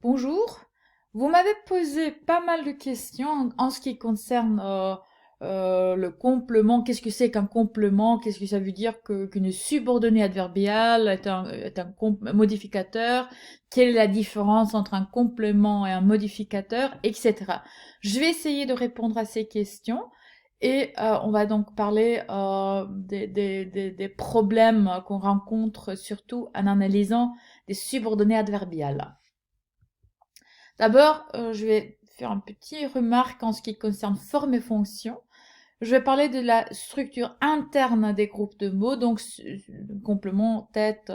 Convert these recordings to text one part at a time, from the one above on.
Bonjour, vous m'avez posé pas mal de questions en ce qui concerne le complément. Qu'est-ce que c'est qu'un complément? Qu'est-ce que ça veut dire qu'une subordonnée adverbiale est un modificateur? Quelle est la différence entre un complément et un modificateur, etc. Je vais essayer de répondre à ces questions et on va donc parler des problèmes qu'on rencontre surtout en analysant des subordonnées adverbiales. D'abord, je vais faire un petit remarque en ce qui concerne forme et fonction. Je vais parler de la structure interne des groupes de mots, donc complément, tête,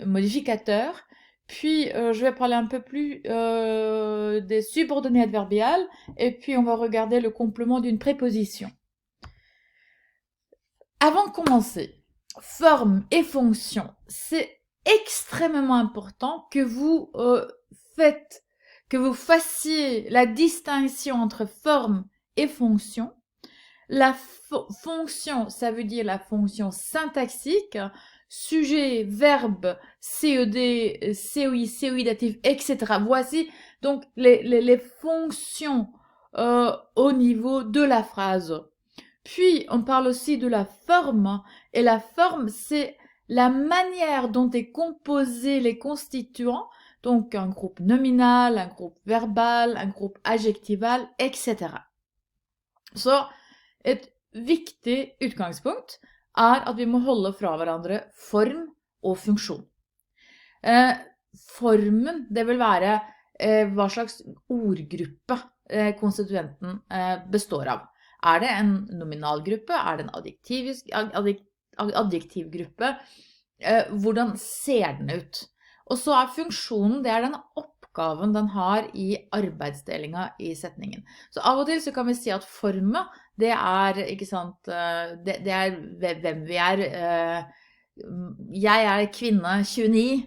modificateur. Puis, je vais parler un peu plus des subordonnées adverbiales, et puis on va regarder le complément d'une préposition. Avant de commencer, forme et fonction, c'est extrêmement important que vous fassiez la distinction entre forme et fonction. La fonction, ça veut dire la fonction syntaxique, sujet, verbe, CED, COI, COI datif, etc. Voici donc les fonctions au niveau de la phrase. Puis, on parle aussi de la forme, et la forme, c'est la manière dont est composé les constituants, donc un groupe nominal, un groupe verbal, un groupe adjektival, etc. Så et viktig utgangspunkt at vi må holde fra hverandre form og funksjon. Formen, det vil være hva slags ordgruppe konstituenten består av. Er det en nominalgruppe? Er det en adjektivgruppe? Hvordan ser den ut? Og så funksjonen, det den oppgaven den har i arbeidsdelinga i setningen. Så av og til så kan vi si at formen, det ikke sant, det hvem vi er. Jeg kvinne 29.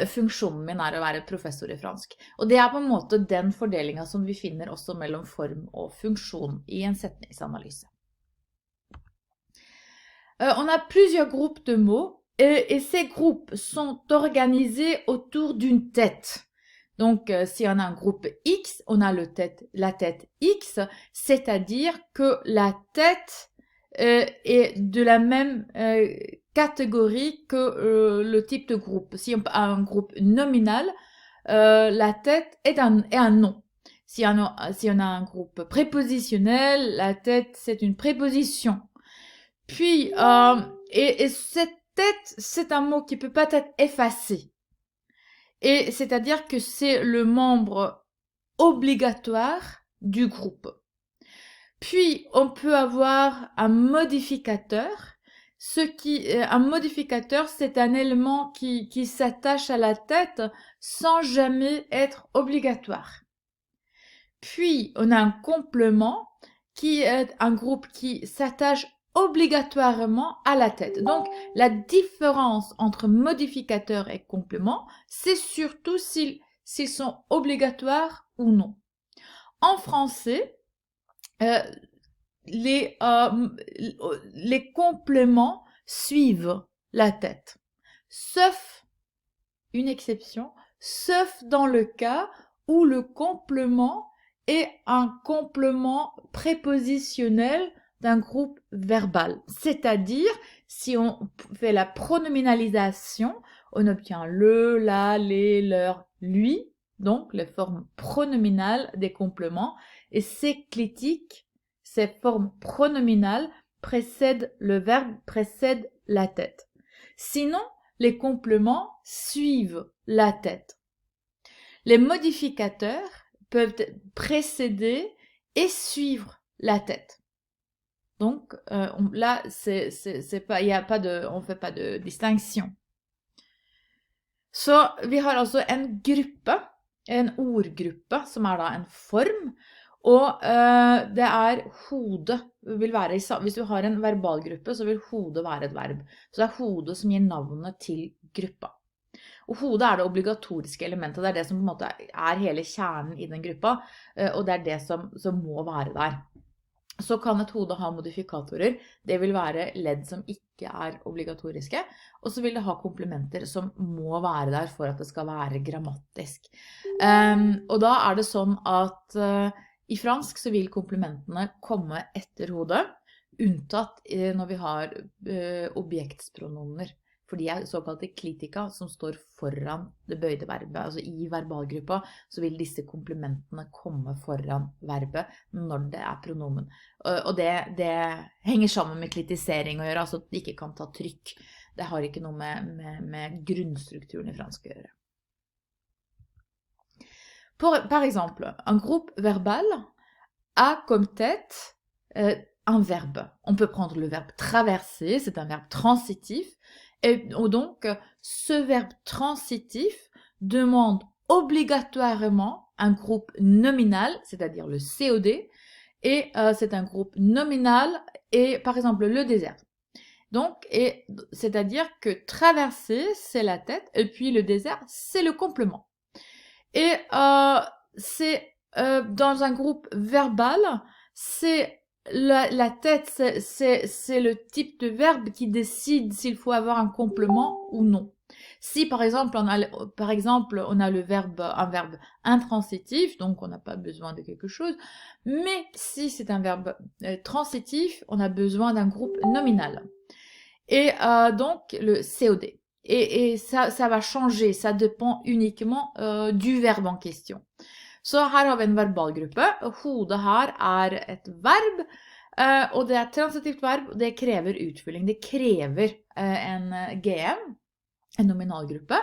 Funksjonen min å være professor i fransk. Og det på en måte den fordelingen som vi finner også mellom form og funksjon i en setningsanalyse. On a plusieurs groupes de mots et ces groupes sont organisés autour d'une tête. Donc, si on a un groupe X, on a la tête X, c'est-à-dire que la tête est de la même catégorie que le type de groupe. Si on a un groupe nominal, la tête est un nom. Si on a un groupe prépositionnel, la tête, c'est une préposition. Puis, et cette tête, c'est un mot qui peut pas être effacé. Et c'est-à-dire que c'est le membre obligatoire du groupe. Puis, on peut avoir un modificateur. Un modificateur, c'est un élément qui s'attache à la tête sans jamais être obligatoire. Puis, on a un complément qui est un groupe qui s'attache obligatoirement à la tête. Donc, la différence entre modificateur et complément, c'est surtout s'ils sont obligatoires ou non. En français, les compléments suivent la tête, sauf une exception, sauf dans le cas où le complément est un complément prépositionnel d'un groupe verbal. C'est-à-dire, si on fait la pronominalisation, on obtient le, la, les, leur, lui, donc les formes pronominales des compléments, et ces clitiques, ces formes pronominales précèdent le verbe, précèdent la tête. Sinon, les compléments suivent la tête. Les modificateurs peuvent précéder et suivre la tête. Donc là, c'est pas, on fait pas de distinction. Så vi har altså en gruppe, en ordgruppe, som da en form, og det hodet vil være, hvis du har en verbalgruppe, så vil hodet være et verb. Så det hodet som gir navnet til gruppa. Og hodet det obligatoriske elementet, det det som på en måte hele kjernen i den gruppa, og det det som må være der. så kan et hode ha modifikatorer. Det vil være ledd som ikke er obligatoriske, og så vil det ha komplementer som må være der for at det skal være grammatisk. Og da er det sånn at i fransk så vil komplementene komme etter hodet, unntatt når vi har objektspronomener. For de er såkalte klitika som står foran det bøyde verbet. Altså i verbalgruppa så vil disse komplementene komme foran verbet når det er pronomen. Og det henger sammen med klitisering å gjøre, altså at de ikke kan ta trykk. Det har ikke noe med grunnstrukturen i fransk å gjøre. Par exemple, un groupe verbal a comme tête un verbe. On peut prendre le verbe traverser, c'est un verbe transitif. Et donc, ce verbe transitif demande obligatoirement un groupe nominal, c'est-à-dire le COD, et c'est un groupe nominal, et par exemple le désert. Donc, c'est-à-dire que traverser, c'est la tête, et puis le désert, c'est le complément. Et c'est dans un groupe verbal, c'est la tête, c'est le type de verbe qui décide s'il faut avoir un complément ou non. Si par exemple on a un verbe intransitif, donc on n'a pas besoin de quelque chose, mais si c'est un verbe transitif, on a besoin d'un groupe nominal. Et donc le COD. Et ça va changer, ça dépend uniquement du verbe en question. Så her har vi en verbalgruppe. Hodet her er et verb, og det er et transitivt verb, og det krever utfylling. Det krever en GM, en nominalgruppe,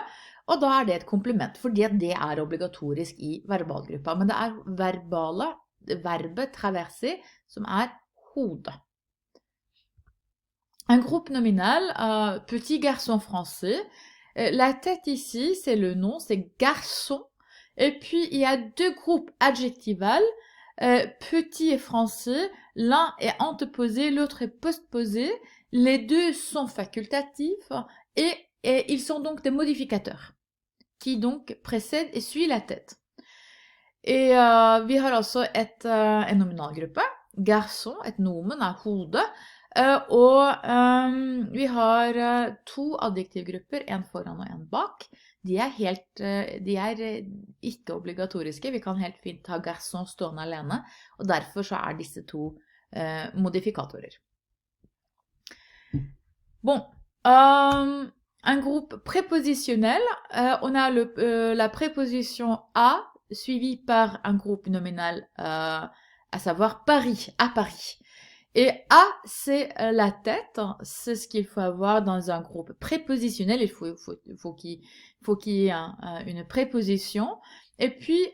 og da er det et komplement, fordi det er obligatorisk i verbalgruppa. Men det er verbet traverser, som er hodet. Un groupe nominal, petit garçon français. La tête ici, c'est le nom, c'est garçon. Et puis, il y a deux groupes adjectivals, petit et français. L'un est anteposé, l'autre est postposé. Les deux sont facultatifs et ils sont donc des modificateurs qui donc précèdent et suivent la tête. Et vi har også en nominalgruppe, garçon, et nomen er hodet, og vi har to adjektivgrupper, en foran og en bak. De er ikke obligatoriske, vi kan helt fint ha garçon stående alene, og derfor så er disse to modifikatorer. Bon, un groupe prépositionnel, on a la préposition à, suivie par un groupe nominal, à savoir Paris, à Paris. Et à, c'est la tête, c'est ce qu'il faut avoir dans un groupe prépositionnel, il faut qu'il y ait une préposition. Et puis,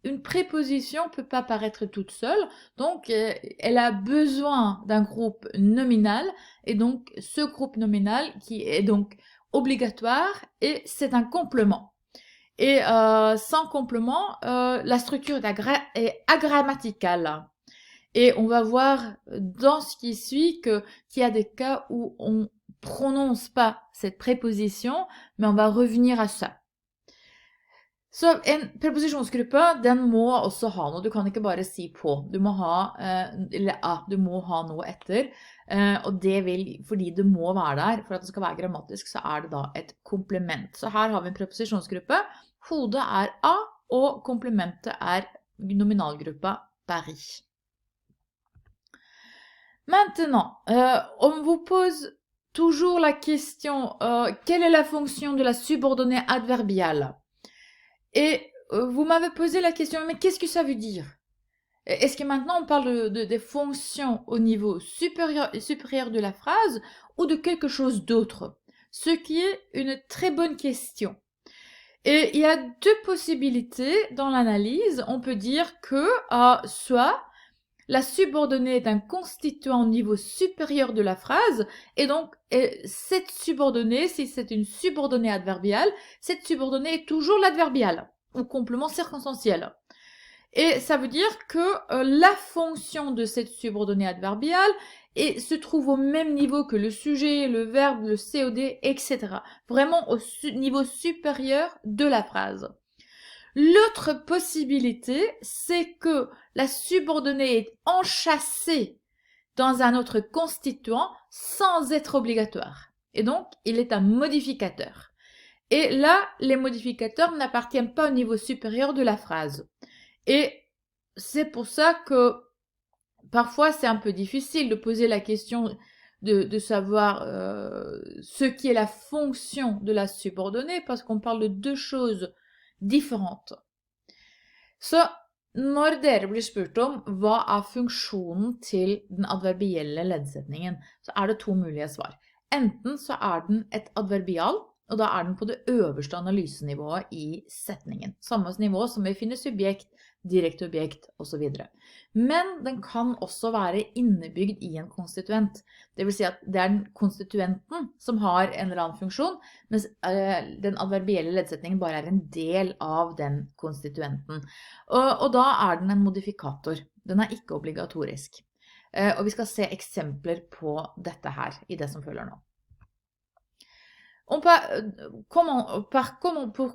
une préposition ne peut pas paraître toute seule, donc elle a besoin d'un groupe nominal, et donc ce groupe nominal qui est donc obligatoire, et c'est un complément. Et sans complément, la structure est agrammaticale. Et on va voir dans ce qui suit qu'il y a des cas où on prononce pas cette préposition, mais on va revenir à ça. Så en preposisjonsgruppe, den må også ha noe. Du kan ikke bare si på. Du må ha, du må ha noe etter. Og det vil, fordi det må være der, for at det skal være grammatisk, så er det da et komplement. Så her har vi en preposisjonsgruppe. Hodet er A, og komplementet er nominalgruppa Paris. Maintenant, on vous pose toujours la question, quelle est la fonction de la subordonnée adverbiale? Et vous m'avez posé la question, mais qu'est-ce que ça veut dire? Est-ce que maintenant on parle des fonctions au niveau supérieur de la phrase ou de quelque chose d'autre? Ce qui est une très bonne question. Et il y a deux possibilités dans l'analyse. On peut dire que soit la subordonnée est un constituant au niveau supérieur de la phrase, et donc cette subordonnée, si c'est une subordonnée adverbiale, cette subordonnée est toujours l'adverbial, ou complément circonstanciel. Et ça veut dire que la fonction de cette subordonnée adverbiale se trouve au même niveau que le sujet, le verbe, le COD, etc. Vraiment au niveau supérieur de la phrase. L'autre possibilité, c'est que la subordonnée est enchâssée dans un autre constituant sans être obligatoire. Et donc, il est un modificateur. Et là, les modificateurs n'appartiennent pas au niveau supérieur de la phrase. Et c'est pour ça que parfois c'est un peu difficile de poser la question de savoir ce qui est la fonction de la subordonnée, parce qu'on parle de deux choses différentes. Så når dere blir spurt om hva er funksjonen til den adverbielle leddsetningen, så er det to mulige svar. Enten så er den et adverbial, og da er den på det øverste analysenivået i setningen. Samme nivå som vi finner subjekt, direkte objekt og så videre. Men den kan også være innebygd i en konstituent. Det vil si at det er den konstituenten som har en eller annen funksjon, mens den adverbielle leddsetningen bare er en del av den konstituenten. Og da er den en modifikator. Den er ikke obligatorisk. Og vi skal se eksempler på dette her i det som følger nå. Pour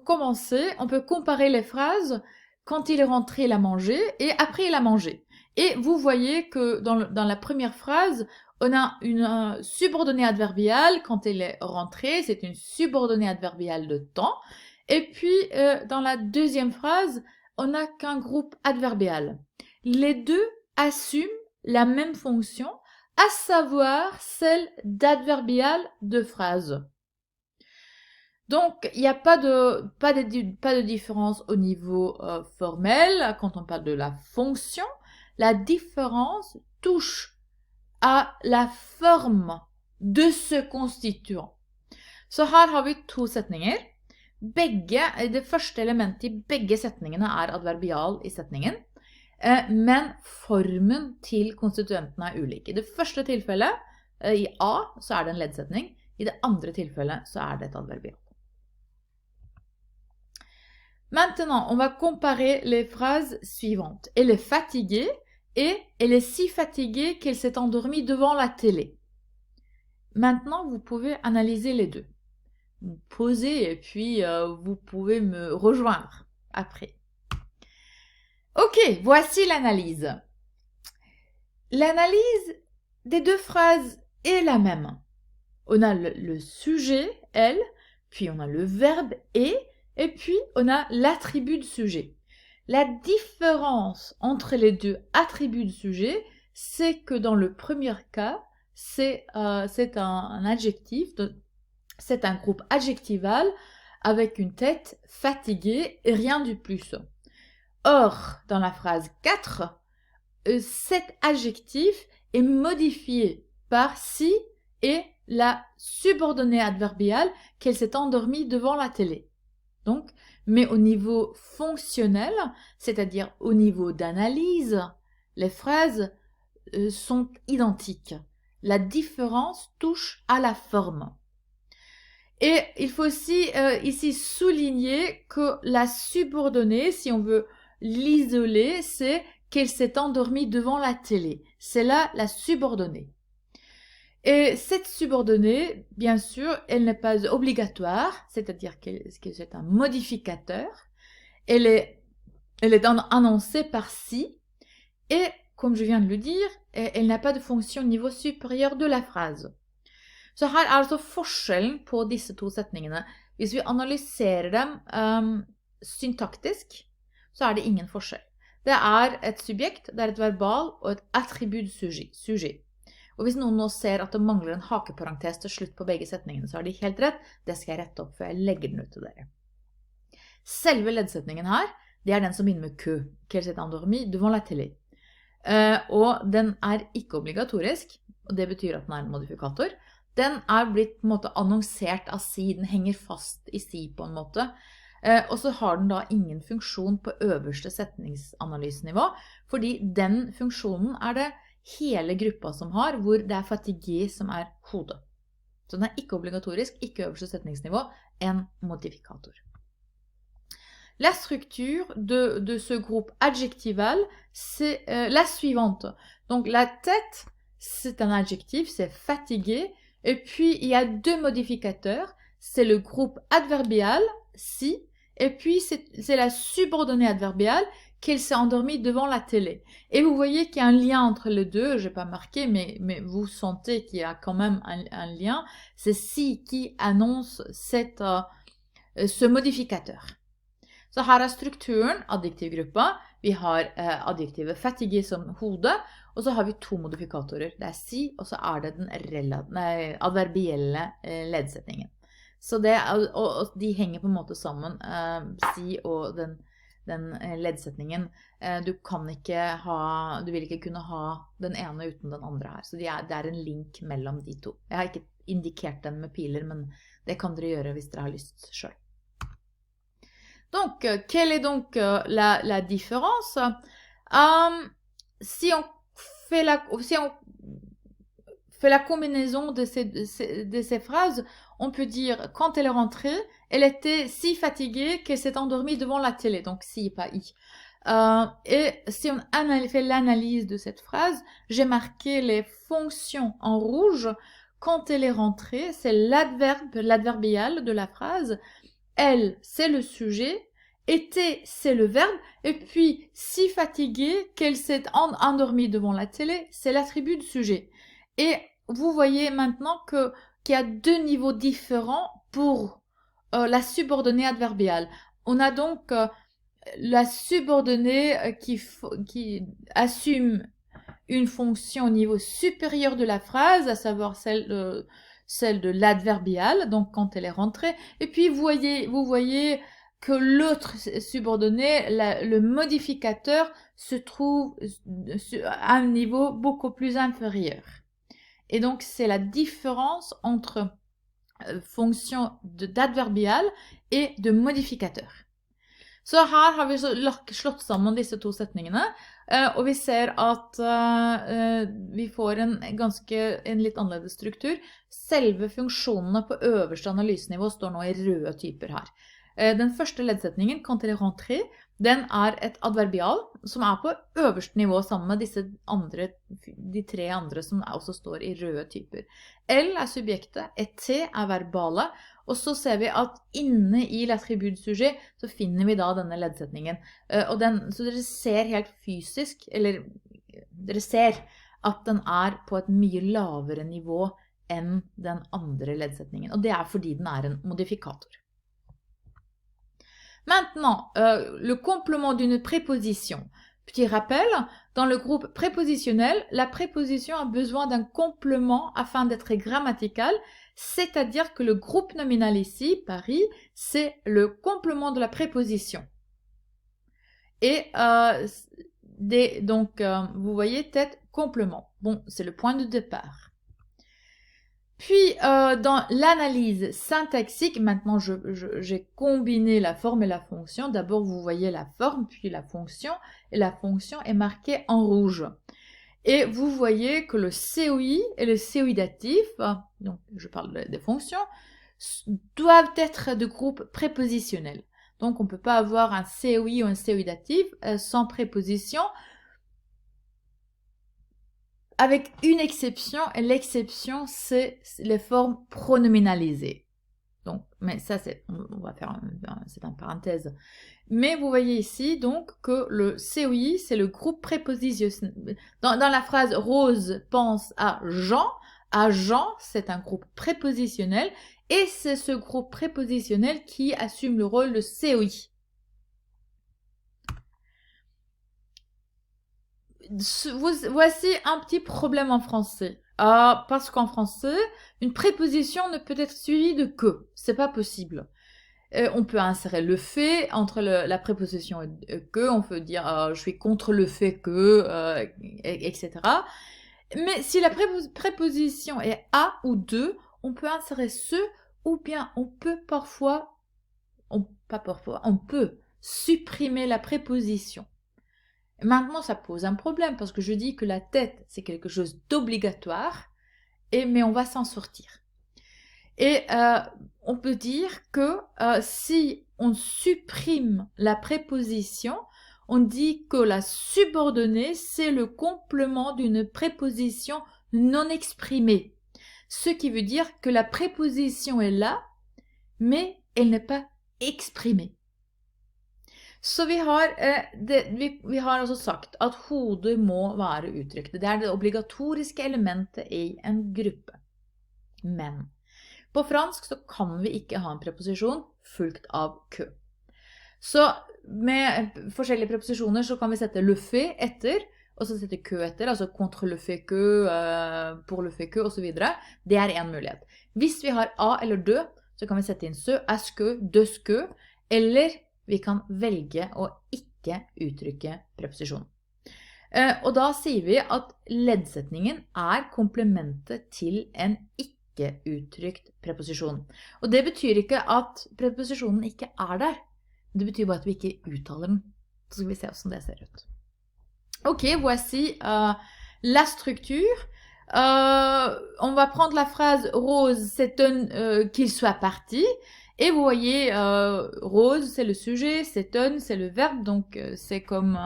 commencer, on peut comparer les phrases quand il est rentré, il a mangé, et après, il a mangé. Et vous voyez que dans la première phrase, on a une subordonnée adverbiale. Quand elle est rentrée, c'est une subordonnée adverbiale de temps. Et puis, dans la deuxième phrase, on n'a qu'un groupe adverbial. Les deux assument la même fonction, à savoir celle d'adverbial de phrase. Donc, il n'y a pas de différence au niveau formel quand on parle de la fonction. La différence touche à la forme de ce constituant. Så her har vi to setninger. Det første elementet i begge setningene er adverbial i setningen, men formen til konstituenten er ulik. I det første tilfellet, i A, så er det en leddsetning. I det andre tilfellet så er det et adverbial. Maintenant, on va comparer les phrases suivantes. Elle est fatiguée et elle est si fatiguée qu'elle s'est endormie devant la télé. Maintenant, vous pouvez analyser les deux. Vous posez et puis vous pouvez me rejoindre après. Ok, voici l'analyse. L'analyse des deux phrases est la même. On a le sujet, elle, puis on a le verbe et puis on a l'attribut de sujet. La différence entre les deux attributs de sujet, c'est que dans le premier cas, c'est un adjectif, c'est un groupe adjectival avec une tête fatiguée et rien de plus. Or, dans la phrase 4, cet adjectif est modifié par si et la subordonnée adverbiale qu'elle s'est endormie devant la télé. Donc, mais au niveau fonctionnel, c'est-à-dire au niveau d'analyse, les phrases sont identiques. La différence touche à la forme. Et il faut aussi ici souligner que la subordonnée, si on veut l'isoler, c'est qu'elle s'est endormie devant la télé. C'est là la subordonnée. Et cette subordonnée, bien sûr, elle n'est pas obligatoire, c'est-à-dire que c'est un modificateur. Elle est annoncée par si, et comme je viens de le dire, elle n'a pas de fonction au niveau supérieur de la phrase. Så her er altså forskjellen på disse to setningene. Hvis vi analyserer dem syntaktisk, så er det ingen forskjell. Det er et subjekt, det er et verbal og et attribut sujet. Og hvis noen nå ser at det mangler en hakeparentes til slutt på begge setningene, så har de helt rett. Det skal jeg rette opp, for jeg legger den ut til dere. Selve leddsetningen her, det er den som begynner med Q. Qu'elle s'est endormie devant la télé. Og den er ikke obligatorisk, og det betyr at den er en modifikator. Den er blitt på en måte annonsert av si, den henger fast i si på en måte. Og så har den da ingen funksjon på øverste setningsanalysenivå, fordi den funksjonen er det hele gruppa som har, hvor det er fatigué som er hodet. Så den er ikke obligatorisk, ikke øverste setningsnivå, en modifikator. La structure de ce groupe adjectival, c'est la suivante. Donc la tête, c'est un adjectif, c'est fatigué, et puis il y a deux modificateurs, c'est le groupe adverbial, si, et puis c'est la subordonnée adverbiale qu'elle s'est endormie devant la télé. Et vous voyez qu'il y a un lien entre les deux, je n'ai pas marqué, mais vous sentez qu'il y a quand même un lien. C'est si qui annonce ce modificateur. Så her er strukturen, adjektivgruppa. Vi har adjektivet fattige som hode, og så har vi to modifikatorer. Det er si, og så er det den adverbielle leddsetningen. Så og de henger på en måte sammen, si og den leddsetningen. Du vil ikke kunne ha den ene uten den andre her. Så det er en link mellom de to. Jeg har ikke indikert den med piler, men det kan dere gjøre hvis dere har lyst selv. Donc, quelle est donc la différence? Si on fait la combinaison de ces phrases, on peut dire, quand elle est rentrée, elle était si fatiguée qu'elle s'est endormie devant la télé. Donc, si, pas i. Et si on fait l'analyse de cette phrase, j'ai marqué les fonctions en rouge. Quand elle est rentrée, c'est l'adverbial de la phrase. Elle, c'est le sujet. Était, c'est le verbe. Et puis, si fatiguée qu'elle s'est endormie devant la télé, c'est l'attribut du sujet. Et vous voyez maintenant qu'il y a deux niveaux différents pour la subordonnée adverbiale. On a donc la subordonnée qui assume une fonction au niveau supérieur de la phrase, à savoir celle de l'adverbial, donc quand elle est rentrée. Et puis vous voyez que l'autre subordonnée, le modificateur, se trouve à un niveau beaucoup plus inférieur. Et donc c'est la différence entre fonction d'adverbial et de modificateur. Så her har vi slått sammen disse to setningene, og vi ser at vi får en litt annerledes struktur. Selve funksjonene på øverste analysenivå står nå i røde typer her. Den første leddsetningen, quand elle est rentrée, den er et adverbial som er på øverste nivå sammen med de tre andre som også står i røde typer. L er subjektet, et T er verbale, og så ser vi at inne i l'attribut sujet så finner vi da denne leddsetningen. Så dere ser helt fysisk, eller dere ser at den er på et mye lavere nivå enn den andre leddsetningen. Og det er fordi den er en modifikator. Maintenant, le complément d'une préposition. Petit rappel, dans le groupe prépositionnel, la préposition a besoin d'un complément afin d'être grammaticale, c'est-à-dire que le groupe nominal ici, Paris, c'est le complément de la préposition. Et donc, vous voyez, tête, complément. Bon, c'est le point de départ. Puis, dans l'analyse syntaxique, maintenant j'ai combiné la forme et la fonction. D'abord, vous voyez la forme, puis la fonction, et la fonction est marquée en rouge. Et vous voyez que le COI et le COI datif, donc je parle des fonctions, doivent être de groupe prépositionnel. Donc, on ne peut pas avoir un COI ou un COI datif sans préposition, avec une exception, et l'exception, c'est les formes pronominalisées. Donc, mais ça, on va faire c'est une parenthèse. Mais vous voyez ici, donc, que le COI, c'est le groupe prépositionnel. Dans la phrase « Rose pense à Jean », c'est un groupe prépositionnel, et c'est ce groupe prépositionnel qui assume le rôle de COI. Voici un petit problème en français. Parce qu'en français, une préposition ne peut être suivie de que. C'est pas possible. On peut insérer le fait entre la préposition et que. On peut dire je suis contre le fait que, etc. Mais si la préposition est à ou de, on peut insérer ce, ou bien on peut on peut supprimer la préposition. Maintenant, ça pose un problème parce que je dis que la tête, c'est quelque chose d'obligatoire, mais on va s'en sortir. Et on peut dire que si on supprime la préposition, on dit que la subordonnée, c'est le complément d'une préposition non exprimée. Ce qui veut dire que la préposition est là, mais elle n'est pas exprimée. Så vi har altså sagt at hodet må være uttrykt. Det er det obligatoriske elementet i en gruppe. Men på fransk så kan vi ikke ha en preposisjon fulgt av kø. Så med forskjellige preposisjoner så kan vi sette le fait etter, og så sette kø etter, altså contre le fait que, pour le fait que, og så videre. Det er en mulighet. Hvis vi har a eller de, så kan vi sette inn sø, est-ce que, de ce que, eller vi kan velge å ikke uttrykke preposisjon. Og da sier vi at leddsetningen er komplementet til en ikke uttrykt preposisjon. Og det betyr ikke at preposisjonen ikke er der. Det betyr bare at vi ikke uttaler den. Så skal vi se hvordan det ser ut. Ok, voici la structure. On va prendre la phrase Rose s'étonne qu'il soit parti. Et vous voyez, Rose, c'est le sujet, s'étonne, c'est le verbe, donc c'est comme,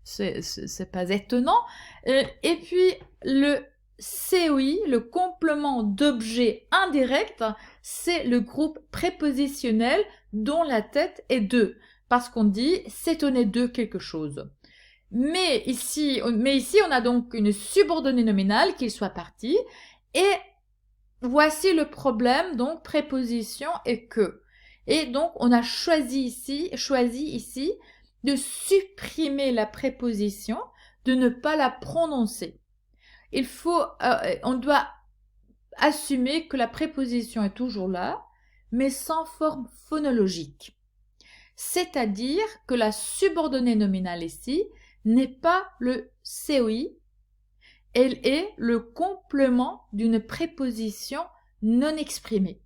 c'est pas étonnant. Et puis, le COI, le complément d'objet indirect, c'est le groupe prépositionnel dont la tête est de. Parce qu'on dit s'étonner de quelque chose. Mais ici, on a donc une subordonnée nominale, qu'il soit parti, et voici le problème, donc préposition et que. Et donc, on a choisi ici de supprimer la préposition, de ne pas la prononcer. On doit assumer que la préposition est toujours là, mais sans forme phonologique. C'est-à-dire que la subordonnée nominale ici n'est pas le COI, elle est le complément d'une préposition non exprimée.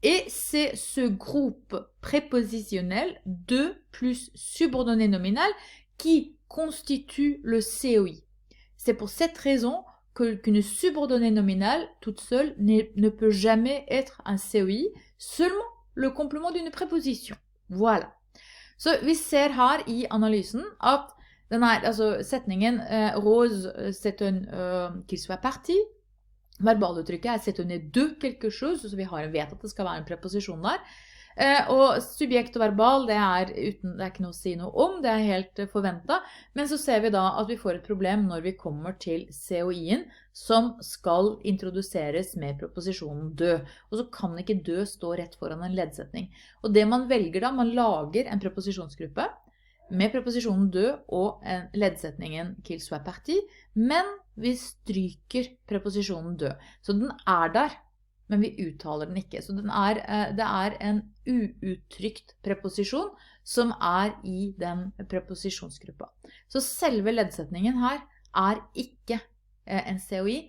Et c'est ce groupe prépositionnel de plus subordonnée nominale qui constitue le COI. C'est pour cette raison qu'une subordonnée nominale toute seule ne peut jamais être un COI, seulement le complément d'une préposition. Voilà. Så vi ser her i analysen at setningen Rose s'étonne qu'il soit parti. Verbaluttrykket er s'étonner de quelque chose, så vi vet at det skal være en preposisjon der. Og subjekt og verbal, det er ikke noe å si noe om, det er helt forventet. Men så ser vi da at vi får et problem når vi kommer til COI-en, som skal introduseres med preposisjonen dø. Og så kan ikke dø stå rett foran en leddsetning. Og det man velger da, man lager en preposisjonsgruppe med preposisjonen dø og leddsetningen qu'il soit parti, men vi stryker preposisjonen dø. Så den er der, men vi uttaler den ikke. Så det er en uuttrykt preposisjon som er i den preposisjonsgruppa. Så selve leddsetningen her er ikke en COI.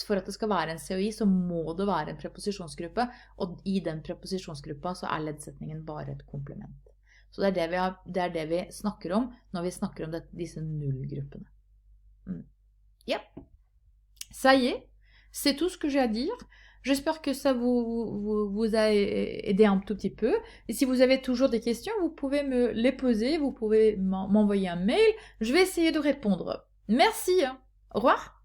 For at det skal være en COI så må det være en preposisjonsgruppe, og i den preposisjonsgruppa så er leddsetningen bare et komplement. Så det er det vi snakker om når vi snakker om disse nullgruppene. Ja. Ça y est, c'est tout ce que j'ai à dire. J'espère que ça vous a aidé un tout petit peu. Et si vous avez toujours des questions, vous pouvez me les poser, vous pouvez m'envoyer un mail. Je vais essayer de répondre. Merci. Au revoir.